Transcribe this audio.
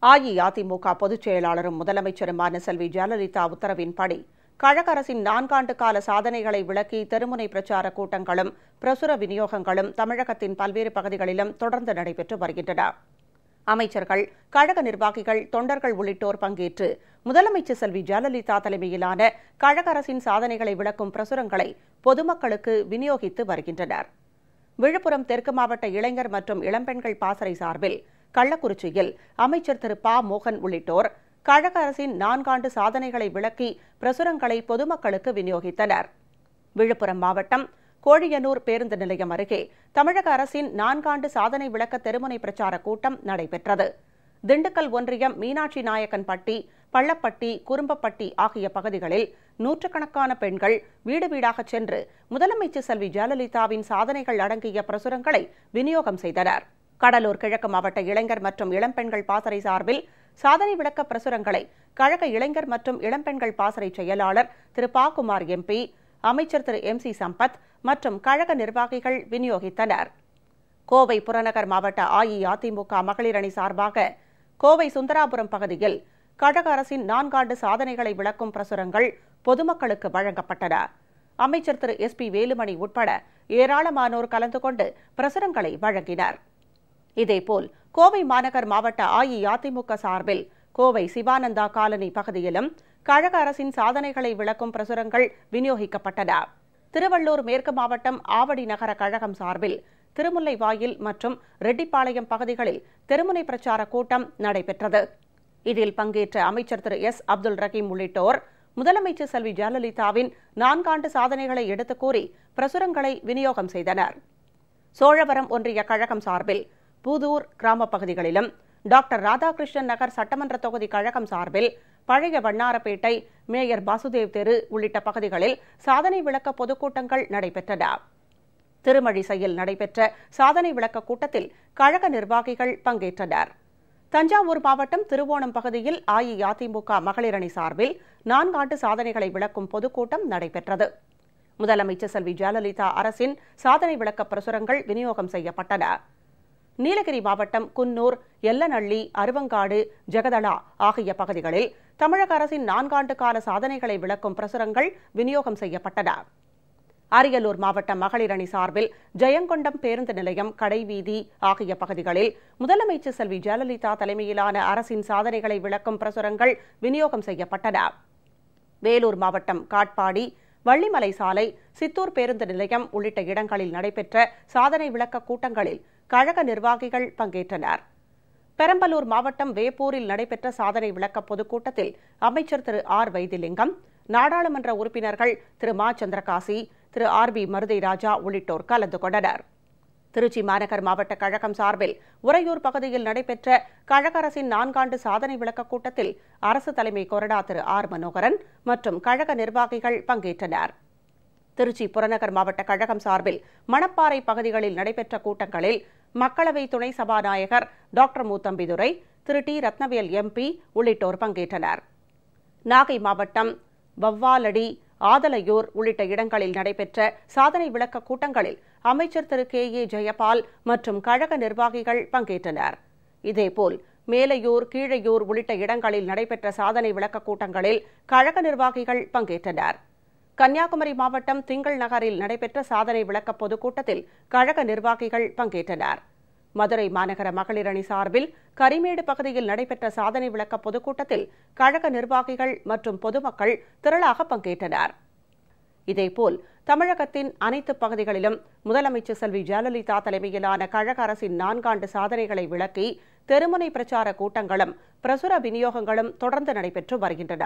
அஇஅதிமுக பொதுச் செயலாளரும் முதலமைச்சருமான செல்வி ஜெயலலிதா உத்தரவின்படி கழக அரசின் 4 ஆண்டு கால சாதனைகளை விளக்கி தெருமுனை பிரச்சார கூட்டங்களும் பிரசுர விநியோகங்களும் தமிழகத்தின் பல்வேறு பகுதிகளிலும் தொடர்ந்து நடைபெற்று வருகின்றன. அமைச்சர்கள், கழக நிர்வாகிகள், தொண்டர்கள் உள்ளிட்டோர் பங்கேற்று முதலமைச்சர் செல்வி ஜெயலலிதா தலைமையிலான கழக அரசின் சாதனைகளை விளக்கும் பிரசுரங்களை பொதுமக்களுக்கு விநியோகித்து வருகின்றனர். விழுப்புரம் தெற்கு மாவட்ட இளைஞர் மற்றும் இளம்பெண்கள் பாசறை சார்பில் கள்ளக்குறிச்சியில் அமைச்சர் திரு ப. மோகன் உள்ளிட்டோர் கழக அரசின் 4 ஆண்டு சாதனைகளை விளக்கி பிரசுரங்களை பொதுமக்களுக்கு விநியோகித்தனர். விழுப்புரம் மாவட்டம் கோழியனூர் பேருந்து நிலையம் அருகே தமிழக அரசின் 4 ஆண்டு சாதனை விளக்க தெருமுனை பிரச்சார கூட்டம் நடைபெற்றது. திண்டுக்கல் ஒன்றியம் மீனாட்சி நாயக்கன்பட்டி, பள்ளப்பட்டி, குறும்பப்பட்டி ஆகிய பகுதிகளில் நூற்றுக்கணக்கான பெண்கள் வீடு வீடாகச் சென்று முதலமைச்சர் செல்வி ஜெயலலிதாவின் சாதனைகள் அடங்கிய பிரசுரங்களை விநியோகம் செய்தனர். கடலூர் கிழக்கு மாவட்ட இளைஞர் மற்றும் இளம்பெண்கள் பாசறை சார்பில் சாதனை விளக்க பிரசுரங்களை கழக இளைஞர் மற்றும் இளம்பெண்கள் பாசறை செயலாளர் திரு ப. குமார் MP, அமைச்சர் திரு MC சம்பத் மற்றும் கழக நிர்வாகிகள் விநியோகித்தனர். கோவை புறநகர் மாவட்ட அஇஅதிமுக மகளிர் அணி சார்பாக கோவை சுந்தராபுரம் பகுதியில் கழக அரசின் 4 ஆண்டு சாதனைகளை விளக்கும் பிரசுரங்கள் பொதுமக்களுக்கு வழங்கப்பட்டன. அமைச்சர் திரு SP வேலுமணி உட்பட ஏராளமானோர் கலந்து கொண்டு பிரசுரங்களை வழங்கினர். இதேபோல் கோவை மாநகர் மாவட்ட அஇஅதிமுக சார்பில் கோவை சிவானந்தா காலனி பகுதியிலும் கழக அரசின் சாதனைகளை விளக்கும் பிரசுரங்கள் விநியோகிக்கப்பட்டன. திருவள்ளூர் மேற்கு மாவட்டம் ஆவடி நகர கழகம் சார்பில் திருமுல்லைவாயில் மற்றும் ரெட்டிப்பாளையம் பகுதிகளில் தெருமுனை பிரச்சார கூட்டம் நடைபெற்றது. இதில் பங்கேற்ற அமைச்சர் திரு S. அப்துல் ரஹீம் உள்ளிட்டோர் முதலமைச்சர் செல்வி ஜெயலலிதாவின் 4 ஆண்டு சாதனைகளை எடுத்துக் கூறி பிரசுரங்களை விநியோகம் செய்தனர். சோழவரம் ஒன்றிய கழகம் சார்பில் புதூர் கிராம பகுதிகளிலும், டாக்டர் ராதாகிருஷ்ணன் நகர் சட்டமன்ற தொகுதி கழகம் சார்பில் பழைய வண்ணாரப்பேட்டை, மேயர் பாசுதேவ் தெரு உள்ளிட்ட பகுதிகளில் சாதனை விளக்க பொதுக்கூட்டங்கள் நடைபெற்றன. திருமழிசையில் நடைபெற்ற சாதனை விளக்க கூட்டத்தில் கழக நிர்வாகிகள் பங்கேற்றனர். தஞ்சாவூர் மாவட்டம் திருவோணம் பகுதியில் அஇஅதிமுக மகளிர் அணி சார்பில் 4 ஆண்டு சாதனைகளை விளக்கும் பொதுக்கூட்டம் நடைபெற்றது. முதலமைச்சர் செல்வி ஜெயலலிதா அரசின் சாதனை விளக்க பிரசுரங்கள் விநியோகம் செய்யப்பட்டன. நீலகிரி மாவட்டம் குன்னூர், எல்லநள்ளி, அருவங்காடு, ஜெகதளா ஆகிய பகுதிகளில் தமிழக அரசின் 4 ஆண்டு கால சாதனைகளை விளக்கும் பிரசுரங்கள் விநியோகம் செய்யப்பட்டன. அரியலூர் மாவட்ட மகளிர் அணி சார்பில் ஜெயங்கொண்டம் பேருந்து நிலையம், கடைவீதி ஆகிய பகுதிகளில் முதலமைச்சர் செல்வி ஜெயலலிதா தலைமையிலான அரசின் சாதனைகளை விளக்கும் பிரசுரங்கள் விநியோகம் செய்யப்பட்டன. வேலூர் மாவட்டம் காட்பாடி, வள்ளிமலை சாலை, சித்தூர் பேருந்து நிலையம் உள்ளிட்ட இடங்களில் நடைபெற்ற சாதனை விளக்க கூட்டங்களில் கழக நிர்வாகிகள் பங்கேற்றனர். பெரம்பலூர் மாவட்டம் வேப்பூரில் நடைபெற்ற சாதனை விளக்க பொதுக்கூட்டத்தில் அமைச்சர் திரு R. வைத்திலிங்கம், நாடாளுமன்ற உறுப்பினர்கள் திரு மா. சந்திரகாசி, திரு RB. மருதைராஜா உள்ளிட்டோர் கலந்து கொண்டனர். திருச்சி மாநகர் மாவட்ட கழகம் சார்பில் உறையூர் பகுதியில் நடைபெற்ற கழக அரசின் 4 ஆண்டு சாதனை விளக்க கூட்டத்தில் அரசு தலைமை கொறடா திரு R. மனோகரன் மற்றும் கழக நிர்வாகிகள் பங்கேற்றனர். திருச்சி புறநகர் மாவட்ட கழகம் சார்பில் மணப்பாறை பகுதிகளில் நடைபெற்ற கூட்டங்களில் மக்களவை துணை சபாநாயகர் டாக்டர் மு. தம்பிதுரை, திரு T. ரத்னவேல் MP உள்ளிட்டோர் பங்கேற்றனர். நாகை மாவட்டம் வவ்வாலடி, ஆதலையூர் உள்ளிட்ட இடங்களில் நடைபெற்ற சாதனை விளக்க கூட்டங்களில் அமைச்சர் திரு K. A. ஜெயபால் மற்றும் கழக நிர்வாகிகள் பங்கேற்றனர். இதேபோல் மேலையூர், கீழையூர் உள்ளிட்ட இடங்களில் நடைபெற்ற சாதனை விளக்க கூட்டங்களில் கழக நிர்வாகிகள் பங்கேற்றனர். கன்னியாகுமரி மாவட்டம் திங்கள் நகரில் நடைபெற்ற சாதனை விளக்க பொதுக்கூட்டத்தில் கழக நிர்வாகிகள் பங்கேற்றனர். மதுரை மாநகர மகளிர் அணி சார்பில் கரிமேடு பகுதியில் நடைபெற்ற சாதனை விளக்க பொதுக்கூட்டத்தில் கழக நிர்வாகிகள் மற்றும் பொதுமக்கள் திரளாக பங்கேற்றனர். இதேபோல் தமிழகத்தின் அனைத்து பகுதிகளிலும் முதலமைச்சர் செல்வி ஜெயலலிதா தலைமையிலான கழக அரசின் 4 ஆண்டு சாதனைகளை விளக்கி தெருமுனை பிரச்சார கூட்டங்களும் பிரசுர விநியோகங்களும் தொடர்ந்து நடைபெற்று வருகின்றன.